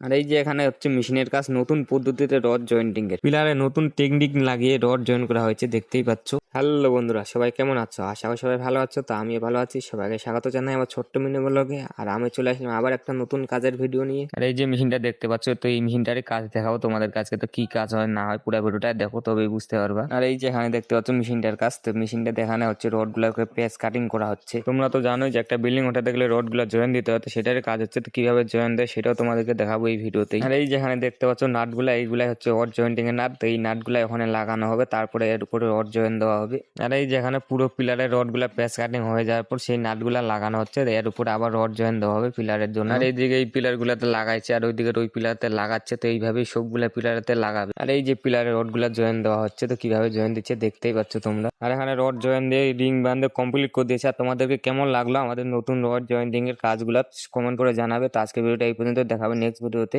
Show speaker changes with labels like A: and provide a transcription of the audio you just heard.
A: আর এই যে এখানে হচ্ছে মেশিনের কাজ, নতুন পদ্ধতিতে রড জয়েন্টিং এর পিলারে নতুন টেকনিক লাগিয়ে রড জয়েন করা হয়েছে, দেখতেই পাচ্ছ। হ্যালো বন্ধুরা, সবাই কেমন আছো? আশা করি সবাই ভালো আছো। তো আমিও ভালো আছি। সবাইকে স্বাগত জানাই আমার ছোট্ট মিনি ব্লগে। আর আমি চলে আসলাম আবার একটা নতুন কাজের ভিডিও নিয়ে। আর এই যে মেশিনটা দেখতে পাচ্ছ, তো এই মেশিনটারই কাজ দেখাবো তোমাদের কাছে। তো কি কাজ হয় না হয় পুরো ভিডিওটা দেখো, তবেই বুঝতে পারবা। আর এই যে এখানে দেখতে পাচ্ছ মেশিনটার কাজ, তো মেশিনটা দেখানো হচ্ছে রড গুলোকে পেস কাটিং করা হচ্ছে। তোমরা তো জানোই যে একটা বিল্ডিং ওঠাতে গেলে রড গুলো জয়েন দিতে হয়, তো সেটারই কাজ হচ্ছে। তো কিভাবে জয়েন দেয় সেটাও তোমাদেরকে দেখাবো এই ভিডিওতেই। আর এই যেখানে দেখতে পাচ্ছ নাটগুলা, এইগুলাই হচ্ছে রড জয়েন্টিং এর নাট। তো এই নাটগুলা ওখানে লাগানো হবে, তারপরে এর উপরে রড জয়েন দেওয়া হবে। আর এই যেখানে পুরো পিলারের রড গুলা পেস কাটিং হয়ে যাওয়ার পর সেই নাটগুলা লাগানো হচ্ছে, এর উপরে আবার রড জয়েন দেওয়া হবে পিলারের জন্য। আর এইদিকে এই পিলার গুলাতে লাগাইছে, আর ওইদিকে ওই পিলারতে লাগাচ্ছে। তো এইভাবেই সবগুলা পিলারেতে লাগাবে। আর এই যে পিলারের রড গুলা জয়েন দেওয়া হচ্ছে, তো কিভাবে জয়েন দিচ্ছে দেখতেই পাচ্ছ তোমরা। আর এখানে রড জয়েন দিয়ে রিং বান্ধে কমপ্লিট করে দিয়েছে। আর তোমাদেরকে কেমন লাগলো আমাদের নতুন রড জয়েন্টিং এর কাজগুলা কমেন্ট করে জানাবে। তো আজকে ভিডিওটা এই পর্যন্ত, দেখাবে নেক্সট ভিডিওতে।